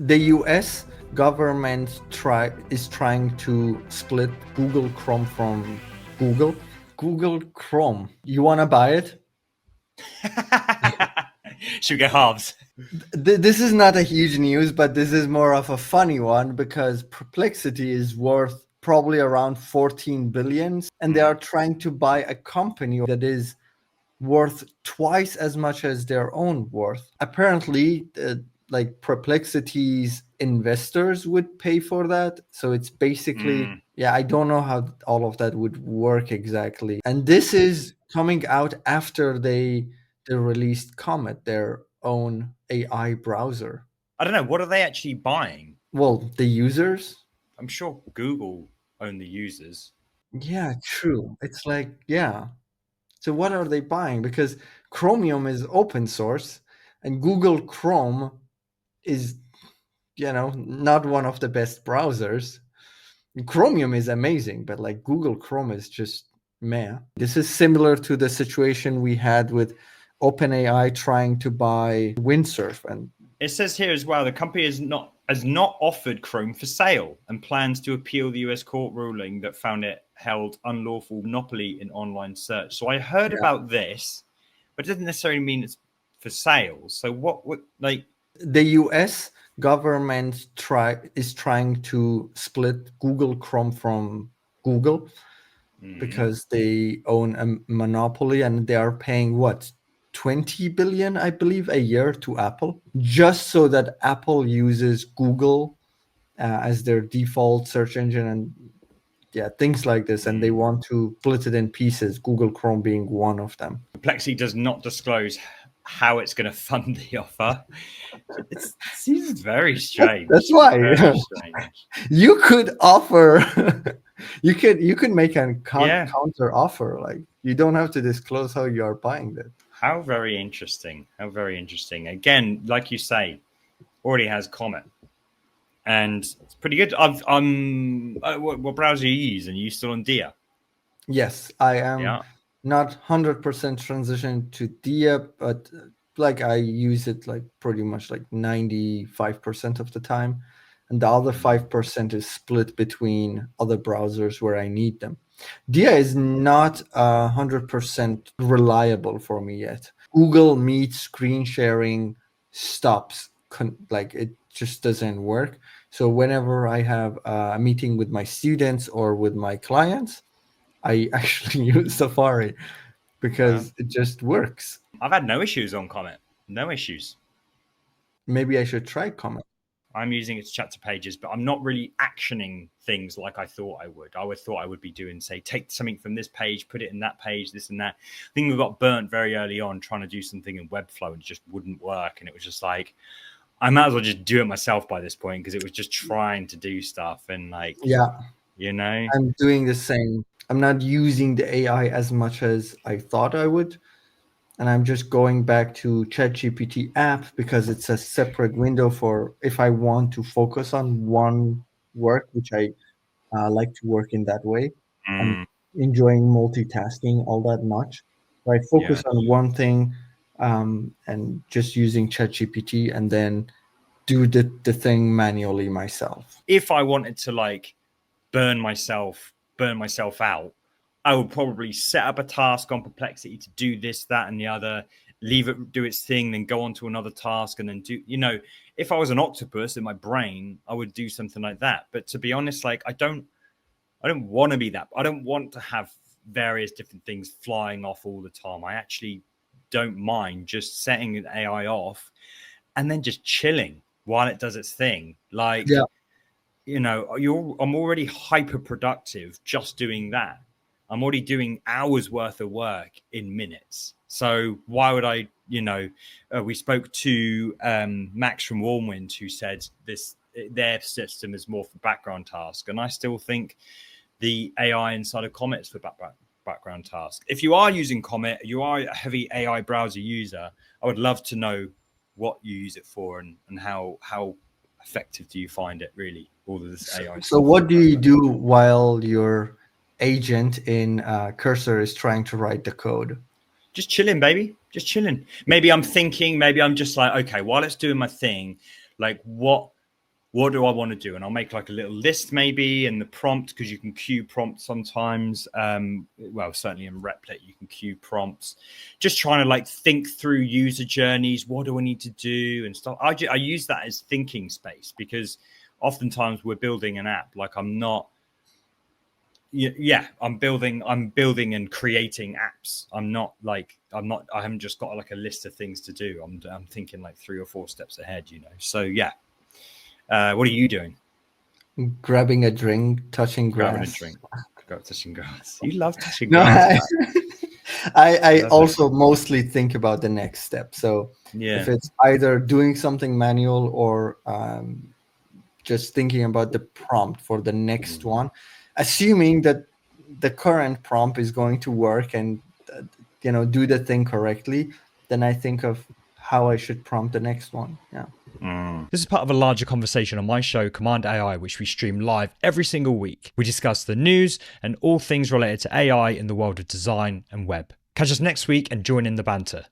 The US government is trying to split Google Chrome from Google. Google Chrome. You want to buy it? Should we get halves? This is not a huge news, but this is more of a funny one because Perplexity is worth probably around 14 billion, and they are trying to buy a company that is worth twice as much as their own worth. Apparently, like Perplexity's investors would pay for that. So it's basically, yeah, I don't know how all of that would work exactly. And this is coming out after they released Comet, their own AI browser. I don't know. What are they actually buying? Well, the users. I'm sure Google own the users. Yeah, true. It's like, yeah. So what are they buying? Because Chromium is open source and Google Chrome is, not one of the best browsers. Chromium is amazing, but like Google Chrome is just meh. This is similar to the situation we had with OpenAI trying to buy Windsurf. And it says here as well, the company has not offered Chrome for sale and plans to appeal the US court ruling that found it held unlawful monopoly in online search. So I heard about this, but it doesn't necessarily mean it's for sale. So what would like the US government is trying to split Google Chrome from Google because they own a monopoly and they are paying what, 20 billion, I believe, a year to Apple, just so that Apple uses Google as their default search engine and things like this. And they want to split it in pieces, Google Chrome being one of them. Perplexity does not disclose how it's going to fund the offer. It seems very strange. That's why very strange. You could offer you could make a counter offer. Like, you don't have to disclose how you are buying that. How very interesting. How very interesting. Again, like you say, already has Comet. And it's pretty good. What browser you use? And you still on Dia? Yes, I am not 100% transitioned to Dia, but like I use it like pretty much like 95% of the time. And the other 5% is split between other browsers where I need them. Dia is not 100% reliable for me yet. Google Meet screen sharing stops. Like, it just doesn't work. So whenever I have a meeting with my students or with my clients, I actually use Safari because it just works. I've had no issues on Comet. No issues. Maybe I should try Comet. I'm using it to chat to pages, but I'm not really actioning things like I thought I would. I thought I would be doing, say, take something from this page, put it in that page, this and that. I think we got burnt very early on trying to do something in Webflow and it just wouldn't work. And it was just like, I might as well just do it myself by this point because it was just trying to do stuff and like, I'm doing the same. I'm not using the AI as much as I thought I would. And I'm just going back to ChatGPT app because it's a separate window for if I want to focus on one work, which I like to work in that way. I'm enjoying multitasking all that much. So I focus on one thing and just using ChatGPT and then do the thing manually myself. If I wanted to like burn myself out, I would probably set up a task on Perplexity to do this, that, and the other, leave it do its thing, then go on to another task, and then do, if I was an octopus in my brain, I would do something like that. But to be honest, like I don't want to be that. I don't want to have various different things flying off all the time. I actually don't mind just setting an AI off and then just chilling while it does its thing. Like, I'm already hyper productive just doing that. I'm already doing hours worth of work in minutes. So why would I, we spoke to Max from Warmwind, who said their system is more for background tasks. And I still think the AI inside of Comet is for background tasks. If you are using Comet, you are a heavy AI browser user, I would love to know what you use it for and how effective do you find it, really, all of this AI. So what do you do while your agent in Cursor is trying to write the code? Just chilling, baby. Just chilling. Maybe I'm thinking, maybe I'm just like, okay, while it's doing my thing, like what what do I want to do? And I'll make like a little list maybe in the prompt, because you can queue prompts sometimes. Well, certainly in Replit, you can queue prompts. Just trying to like think through user journeys. What do I need to do and stuff? I use that as thinking space, because oftentimes we're building an app. Like I'm building and creating apps. I haven't just got like a list of things to do. I'm thinking like 3 or 4 steps ahead, So yeah. What are you doing? Grabbing a drink, touching grass. Grabbing a drink, touching grass. You love touching No, grass. I also mostly think about the next step. So yeah, if it's either doing something manual or just thinking about the prompt for the next one, assuming that the current prompt is going to work and do the thing correctly, then I think of how I should prompt the next one. Yeah. This is part of a larger conversation on my show, Cmd+AI, which we stream live every single week. We discuss the news and all things related to AI in the world of design and web. Catch us next week and join in the banter.